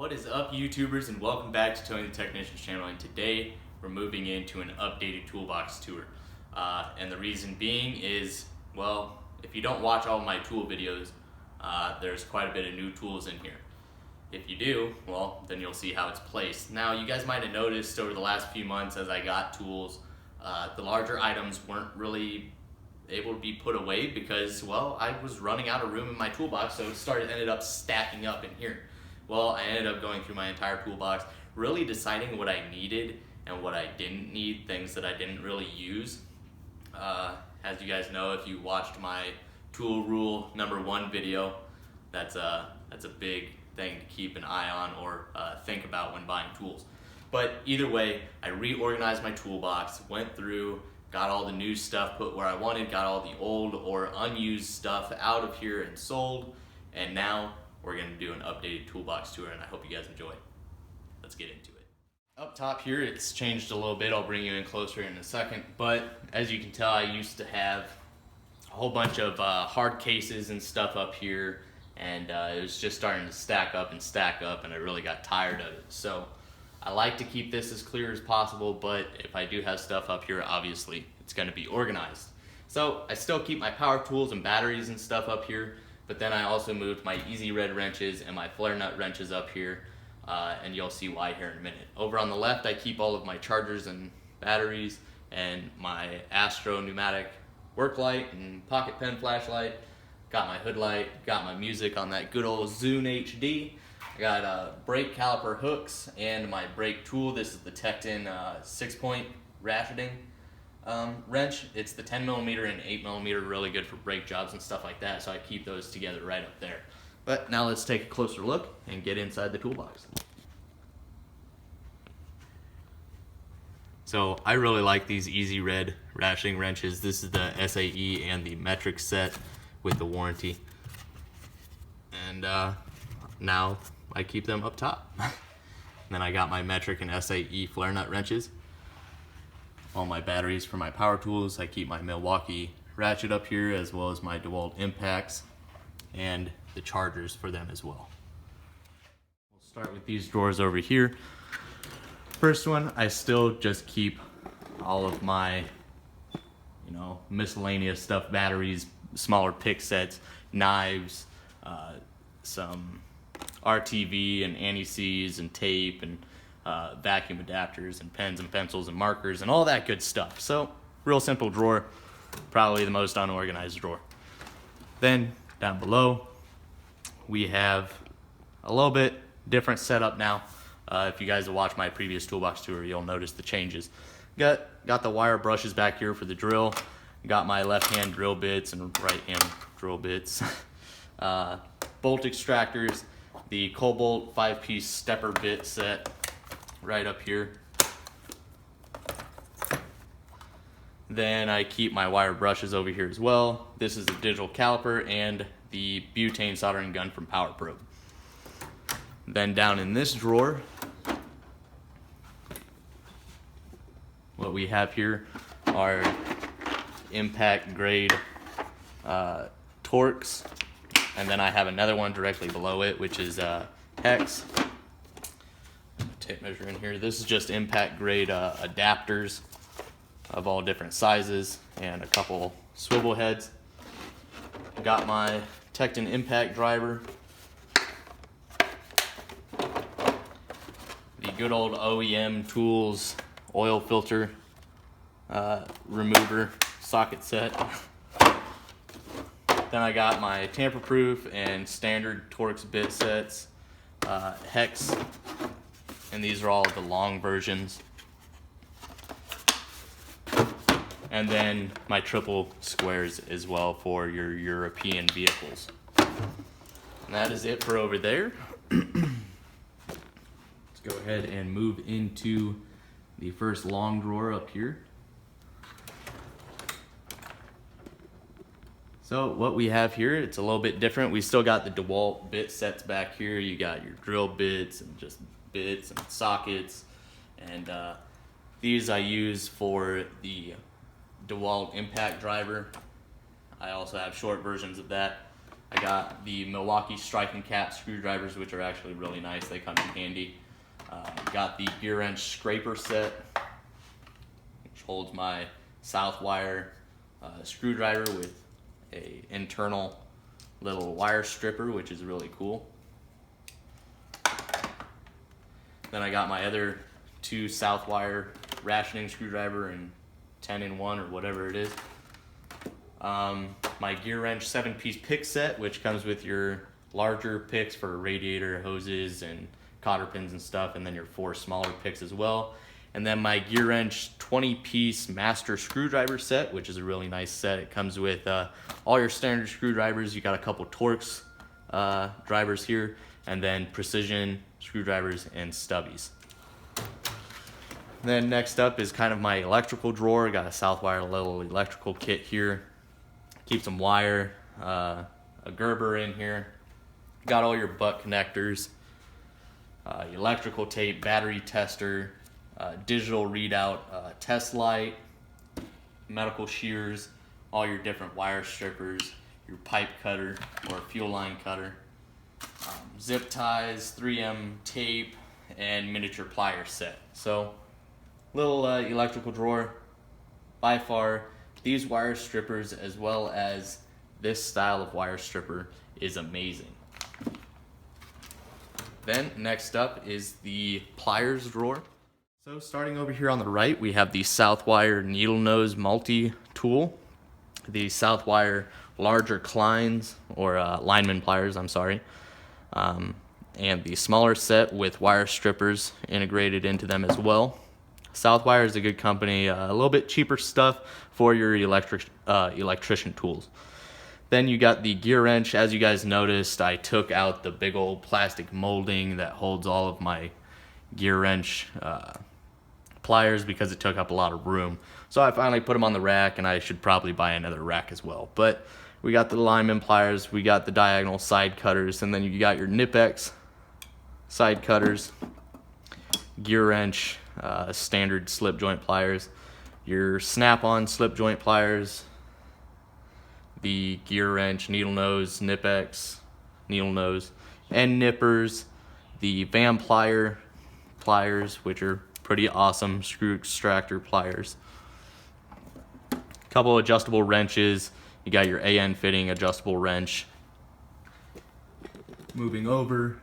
What is up, YouTubers, and welcome back to Tony the Technician's channel. And today we're moving into an updated toolbox tour. And the reason being is, well, if you don't watch all of my tool videos, there's quite a bit of new tools in here. If you do, well, then you'll see how it's placed. Now, you guys might have noticed over the last few months as I got tools, the larger items weren't really able to be put away because, well, I was running out of room in my toolbox, so it ended up stacking up in here. Well, I ended up going through my entire toolbox, really deciding what I needed and what I didn't need, things that I didn't really use. As you guys know, if you watched my tool rule #1 video, that's a big thing to keep an eye on or think about when buying tools. But either way, I reorganized my toolbox, went through, got all the new stuff put where I wanted, got all the old or unused stuff out of here and sold, and now we're going to do an updated toolbox tour, and I hope you guys enjoy. Let's get into it. Up top here, it's changed a little bit. I'll bring you in closer in a second, but as you can tell, I used to have a whole bunch of hard cases and stuff up here, and it was just starting to stack up, and I really got tired of it. So I like to keep this as clear as possible, but if I do have stuff up here, obviously it's going to be organized. So I still keep my power tools and batteries and stuff up here, but then I also moved my Easy Red wrenches and my flare nut wrenches up here, and you'll see why here in a minute. Over on the left, I keep all of my chargers and batteries and my Astro pneumatic work light and pocket pen flashlight. Got my hood light, got my music on that good old Zune HD. I got brake caliper hooks and my brake tool. This is the Tecton 6-point ratcheting wrench. It's the 10mm and 8mm, really good for brake jobs and stuff like that, so I keep those together right up there. But now let's take a closer look and get inside the toolbox. So I really like these Easy Red ratcheting wrenches. This is the SAE and the metric set with the warranty. And now I keep them up top. Then I got my metric and SAE flare nut wrenches. All my batteries for my power tools. I keep my Milwaukee Ratchet up here, as well as my Dewalt Impacts and the chargers for them as well. We'll start with these drawers over here. First one, I still just keep all of my, miscellaneous stuff, batteries, smaller pick sets, knives, some RTV and anti-seize and tape and vacuum adapters and pens and pencils and markers and all that good stuff. So real simple drawer, probably the most unorganized drawer. Then down below we have a little bit different setup now. If you guys have watched my previous toolbox tour, you'll notice the changes. Got the wire brushes back here for the drill. Got my left hand drill bits and right hand drill bits. Bolt extractors, the Cobalt 5-piece stepper bit set right up here. Then I keep my wire brushes over here as well. This is the digital caliper and the butane soldering gun from Powerbuilt. Then down in this drawer, what we have here are impact grade Torx, and then I have another one directly below it, which is hex. Tape measure in here. This is just impact grade adapters of all different sizes and a couple swivel heads. Got my Tecton impact driver, the good old OEM Tools oil filter remover socket set. Then I got my tamper-proof and standard Torx bit sets, hex, and these are all the long versions. And then my triple squares as well for your European vehicles. And that is it for over there. Let's go ahead and move into the first long drawer up here. So what we have here, it's a little bit different. We still got the Dewalt bit sets back here. You got your drill bits and just bits and sockets. And these I use for the Dewalt impact driver. I also have short versions of that. I got the Milwaukee strike and cap screwdrivers, which are actually really nice. They come in handy. Got the Gearwrench scraper set, which holds my south wire screwdriver with a internal little wire stripper, which is really cool. Then I got my other two south wire ratcheting screwdriver and 10-in-1 or whatever it is. My Gearwrench 7-piece pick set, which comes with your larger picks for radiator hoses and cotter pins and stuff, and then your 4 smaller picks as well. And then my Gearwrench 20-piece master screwdriver set, which is a really nice set. It comes with all your standard screwdrivers. You got a couple Torx drivers here, and then precision screwdrivers and stubbies. Then next up is kind of my electrical drawer. Got a Southwire little electrical kit here. Keep some wire, a Gerber in here. Got all your butt connectors, electrical tape, battery tester, digital readout, test light, medical shears, all your different wire strippers, your pipe cutter or fuel line cutter, zip ties, 3M tape, and miniature plier set. So, little electrical drawer. By far, these wire strippers, as well as this style of wire stripper, is amazing. Then next up is the pliers drawer. So starting over here on the right, we have the Southwire Needlenose multi-tool, the Southwire larger Kleins, or Lineman Pliers, I'm sorry, and the smaller set with wire strippers integrated into them as well. Southwire is a good company, a little bit cheaper stuff for your electrician tools. Then you got the Gearwrench. As you guys noticed, I took out the big old plastic molding that holds all of my Gearwrench pliers because it took up a lot of room. So I finally put them on the rack, and I should probably buy another rack as well. But we got the Lineman Pliers, we got the diagonal side cutters, and then you got your Knipex side cutters, Gearwrench standard slip joint pliers, your snap-on slip joint pliers, the Gearwrench Needlenose, Knipex, Needlenose, and nippers, the Van pliers, which are pretty awesome screw extractor pliers. Couple adjustable wrenches. You got your AN fitting adjustable wrench. Moving over,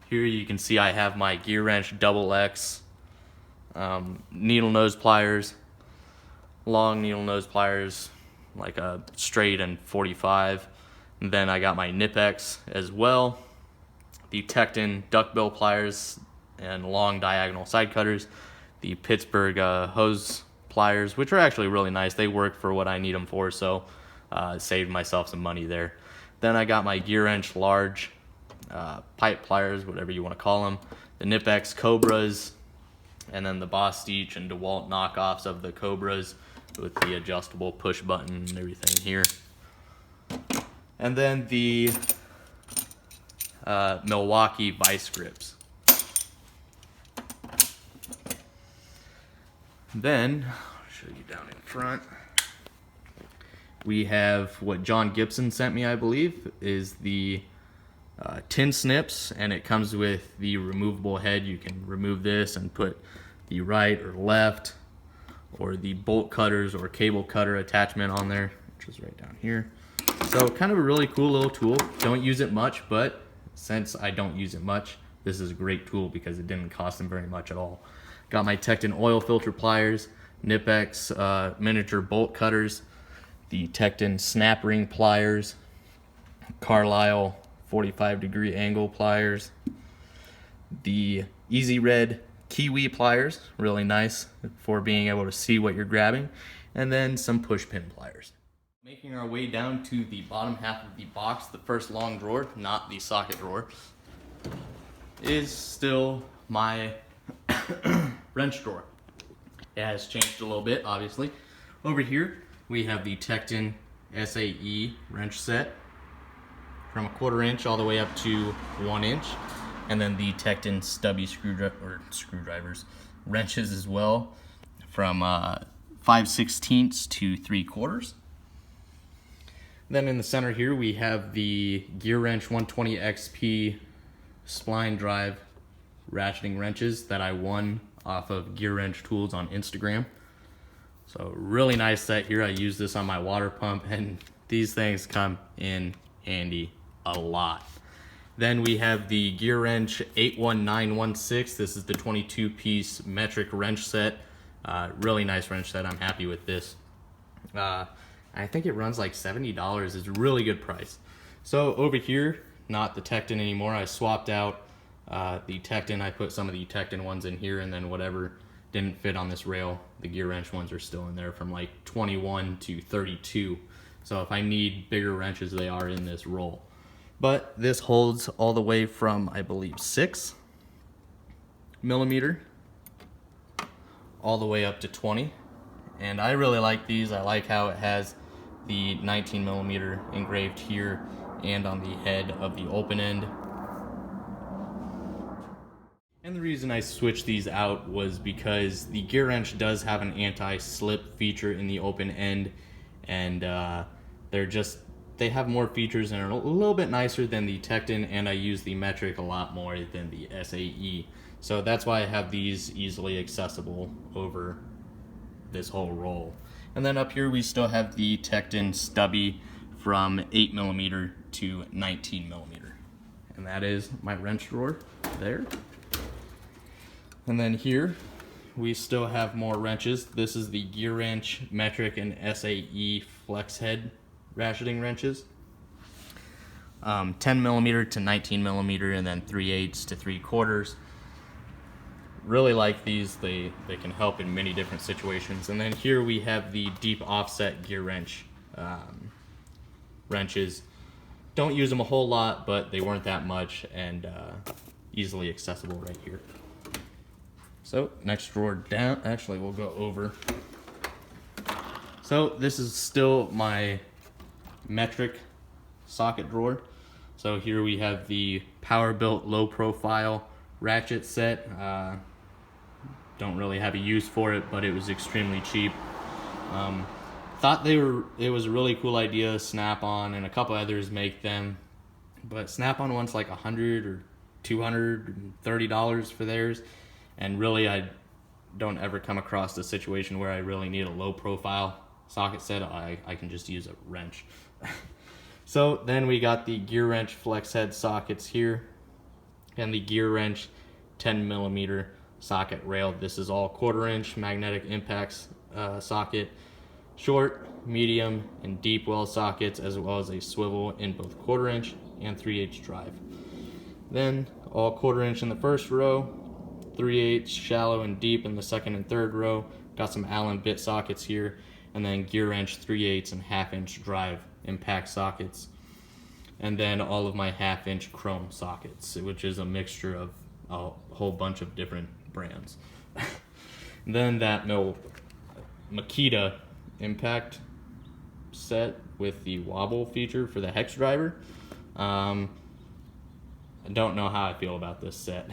here you can see I have my Gearwrench XX needle-nose pliers, long needle-nose pliers, like a straight and 45. And then I got my Knipex as well, the Tecton duckbill pliers and long diagonal side cutters, the Pittsburgh hose pliers, which are actually really nice. They work for what I need them for, so saved myself some money there. Then I got my Gearwrench large pipe pliers, whatever you want to call them, the Knipex Cobras, and then the Boss Stitch and Dewalt knockoffs of the Cobras with the adjustable push button and everything here. And then the Milwaukee vice grips. Then, I'll show you down in front, we have what John Gibson sent me, I believe, is the tin snips, and it comes with the removable head. You can remove this and put the right or left or the bolt cutters or cable cutter attachment on there, which is right down here. So kind of a really cool little tool. Don't use it much, but since I don't use it much, this is a great tool because it didn't cost them very much at all. Got my Tecton oil filter pliers, Knipex miniature bolt cutters, the Tecton snap ring pliers, Carlisle 45-degree angle pliers, the Easy Red Kiwi pliers, really nice for being able to see what you're grabbing, and then some push pin pliers. Making our way down to the bottom half of the box, the first long drawer, not the socket drawer, is still my wrench drawer. It has changed a little bit, obviously. Over here, we have the Tecton SAE wrench set from 1/4 inch all the way up to 1 inch. And then the Tecton stubby screwdrivers, wrenches as well, from 5/16 to 3/4. Then in the center here we have the Gearwrench 120 XP spline drive ratcheting wrenches that I won off of Gearwrench Tools on Instagram. So really nice set here. I use this on my water pump, and these things come in handy a lot. Then we have the Gearwrench 81916. This is the 22-piece metric wrench set. Really nice wrench set. I'm happy with this. I think it runs like $70. It's a really good price. So over here, not the Tecton anymore. I swapped out the Tecton. I put some of the Tecton ones in here, and then whatever didn't fit on this rail, the Gearwrench ones are still in there from like 21 to 32. So if I need bigger wrenches, they are in this roll. But this holds all the way from, I believe, 6 millimeter all the way up to 20. And I really like these. I like how it has the 19 millimeter engraved here and on the head of the open end. And the reason I switched these out was because the Gearwrench does have an anti-slip feature in the open end, and they have more features and are a little bit nicer than the Tecton, and I use the metric a lot more than the SAE. So that's why I have these easily accessible over this whole roll. And then up here we still have the Tecton stubby from 8 millimeter to 19 millimeter. And that is my wrench drawer there. And then here we still have more wrenches. This is the Gearwrench metric and SAE flex head ratcheting wrenches. 10 millimeter to 19 millimeter, and then 3/8 to 3/4. Really like these. They can help in many different situations. And then here we have the deep offset Gearwrench wrenches. Don't use them a whole lot, but they weren't that much, and easily accessible right here. So next drawer down, actually we'll go over. So this is still my metric socket drawer. So here we have the Powerbuilt low profile ratchet set. Don't really have a use for it, but it was extremely cheap. Thought it was a really cool idea. Snap-on and a couple others make them, but Snap-on wants like $100 or $230 for theirs. And really, I don't ever come across a situation where I really need a low profile socket set. I can just use a wrench. So then we got the Gearwrench flex head sockets here, and the Gearwrench 10 millimeter socket rail. This is all 1/4 inch magnetic impacts socket, short, medium, and deep well sockets, as well as a swivel in both 1/4 inch and 3/8 drive. Then all 1/4 inch in the first row, 3/8 shallow and deep in the second and third row. Got some Allen bit sockets here, and then Gearwrench 3/8 and 1/2 inch drive impact sockets. And then all of my 1/2 inch chrome sockets, which is a mixture of a whole bunch of different brands. Then that Makita impact set with the Wobble feature for the hex driver. I don't know how I feel about this set.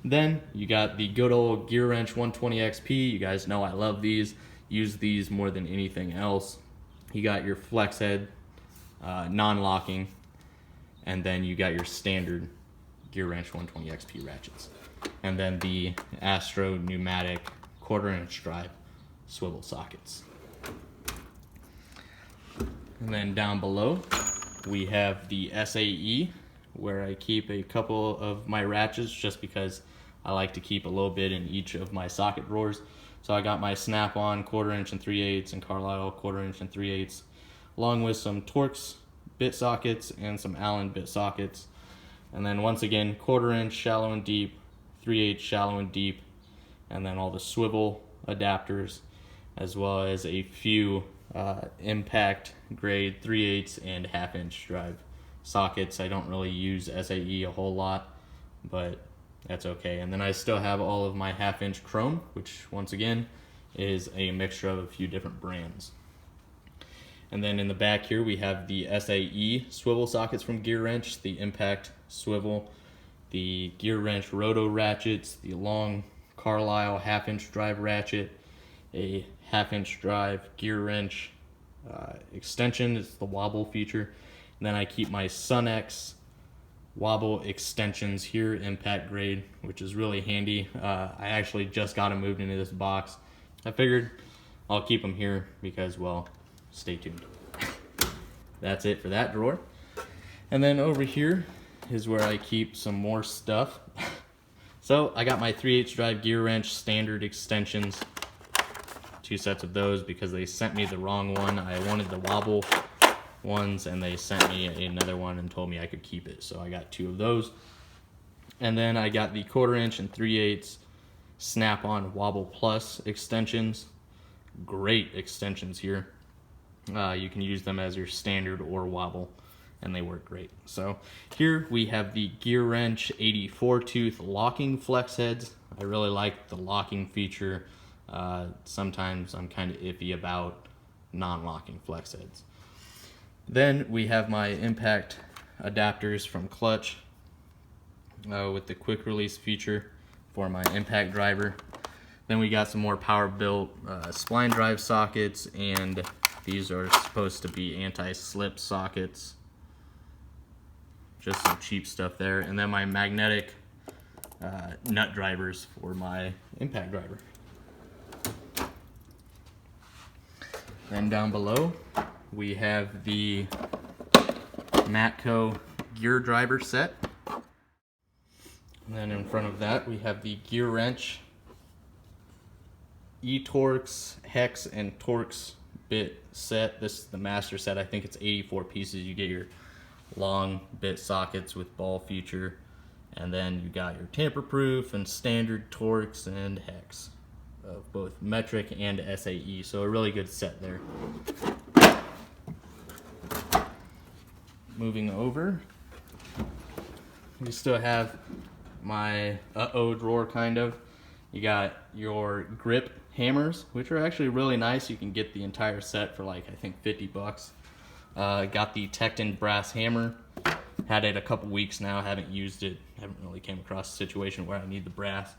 Then you got the good old Gearwrench 120 XP. You guys know I love these. Use these more than anything else. You got your flex head, non-locking, and then you got your standard Gearwrench 120 XP ratchets. And then the Astro pneumatic 1/4 inch drive swivel sockets. And then down below we have the SAE, where I keep a couple of my ratchets just because I like to keep a little bit in each of my socket drawers. So I got my Snap-on 1/4 inch and 3/8 and Carlisle 1/4 inch and 3/8, along with some Torx bit sockets and some Allen bit sockets. And then once again, 1/4 inch shallow and deep, 3/8 shallow and deep, and then all the swivel adapters, as well as a few impact grade 3/8 and 1/2 inch drive sockets. I don't really use SAE a whole lot, but that's okay. And then I still have all of my 1/2 inch chrome, which once again is a mixture of a few different brands. And then in the back here we have the SAE swivel sockets from Gearwrench, the impact swivel, the Gearwrench roto ratchets, the long Carlisle 1/2 inch drive ratchet, a 1/2 inch drive Gearwrench extension. It's the Wobble feature. And then I keep my SunX Wobble extensions here, impact grade, which is really handy. I actually just got them moved into this box. I figured I'll keep them here because, well, stay tuned. That's it for that drawer. And then over here is where I keep some more stuff. So I got my 3/8 drive Gearwrench standard extensions, 2 sets of those because they sent me the wrong one. I wanted the Wobble ones and they sent me another one and told me I could keep it, so I got 2 of those. And then I got the 1/4 inch and 3/8 snap-on Wobble Plus extensions. Great extensions here. You can use them as your standard or Wobble and they work great. So here we have the Gearwrench 84 tooth locking flex heads. I really like the locking feature. Sometimes I'm kind of iffy about non-locking flex heads. Then we have my impact adapters from Clutch with the quick release feature for my impact driver. Then we got some more Powerbuilt spline drive sockets, and these are supposed to be anti-slip sockets. Just some cheap stuff there. And then my magnetic nut drivers for my impact driver. Then down below we have the Matco gear driver set. And then in front of that we have the Gearwrench E-Torx, Hex, and Torx bit set. This is the master set. I think it's 84 pieces. You get your long bit sockets with ball feature, and then you got your tamper-proof and standard Torx and Hex of both metric and SAE. So a really good set there. Moving over, we still have my drawer kind of. You got your grip hammers, which are actually really nice. You can get the entire set for like, I think 50 bucks. Got the Tecton brass hammer. Had it a couple weeks now, haven't used it. Haven't really came across a situation where I need the brass.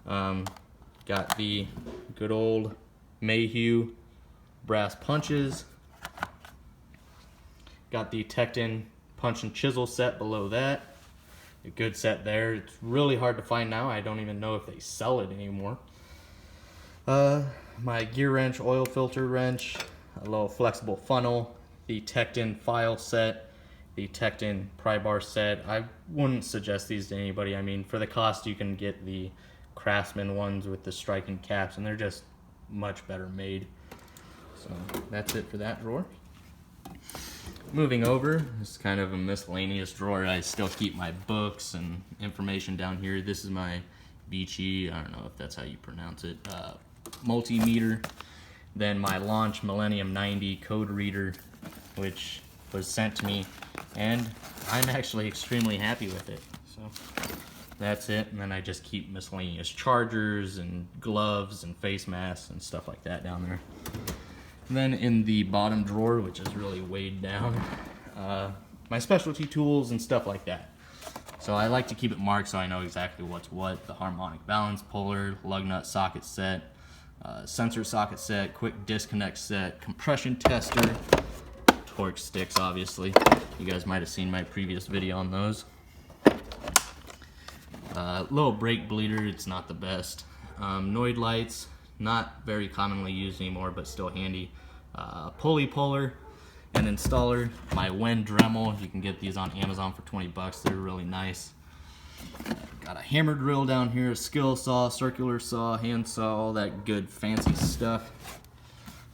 Got the good old Mayhew brass punches. Got the Tecton punch and chisel set below that. A good set there. It's really hard to find now. I don't even know if they sell it anymore. My Gearwrench oil filter wrench, a little flexible funnel, the Tecton file set, the Tecton pry bar set. I wouldn't suggest these to anybody. I mean, for the cost, you can get the Craftsman ones with the striking caps, and they're just much better made. So that's it for that drawer. Moving over, this is kind of a miscellaneous drawer. I still keep my books and information down here. This is my Beachy, I don't know if that's how you pronounce it, multimeter. Then my Launch Millennium 90 code reader, which was sent to me, and I'm actually extremely happy with it. So that's it. And then I just keep miscellaneous chargers and gloves and face masks and stuff like that down there. And then in the bottom drawer, which is really weighed down, my specialty tools and stuff like that. So I like to keep it marked so I know exactly what's what. The harmonic balance puller, lug nut socket set, sensor socket set, quick disconnect set, compression tester, torque sticks obviously. You guys might have seen my previous video on those. Little brake bleeder, it's not the best. Noid lights, not very commonly used anymore, but still handy. Pulley puller and installer. My Wen Dremel, you can get these on Amazon for 20 bucks. They're really nice. Got a hammer drill down here, a skill saw, circular saw, hand saw, all that good fancy stuff.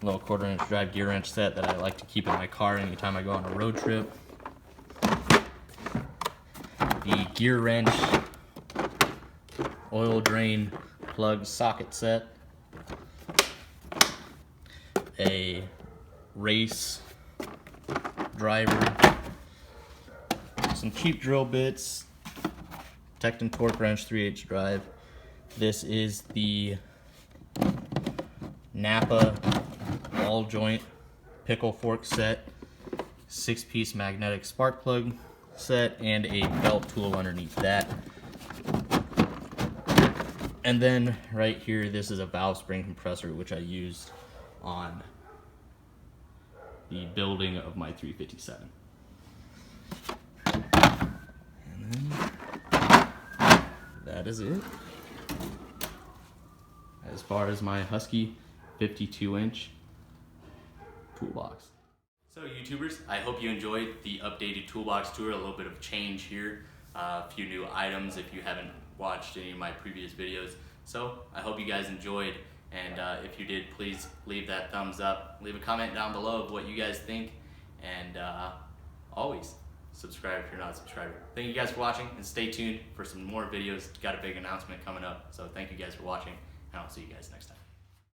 A little 1/4 inch drive gear wrench set that I like to keep in my car anytime I go on a road trip. The Gearwrench oil drain plug socket set. A race driver, some cheap drill bits, Tecton torque wrench 3/8 drive. This is the Napa ball joint pickle fork set, 6-piece magnetic spark plug set, and a belt tool underneath that. And then right here, this is a valve spring compressor, which I used on the building of my 357. And then that is it as far as my Husky 52-inch toolbox. So YouTubers, I hope you enjoyed the updated toolbox tour, a little bit of change here, a few new items if you haven't watched any of my previous videos. So I hope you guys enjoyed, and if you did, please leave that thumbs up, leave a comment down below of what you guys think, and always subscribe if you're not a subscriber. Thank you guys for watching, and stay tuned for some more videos. Got a big announcement coming up, so thank you guys for watching, and I'll see you guys next time.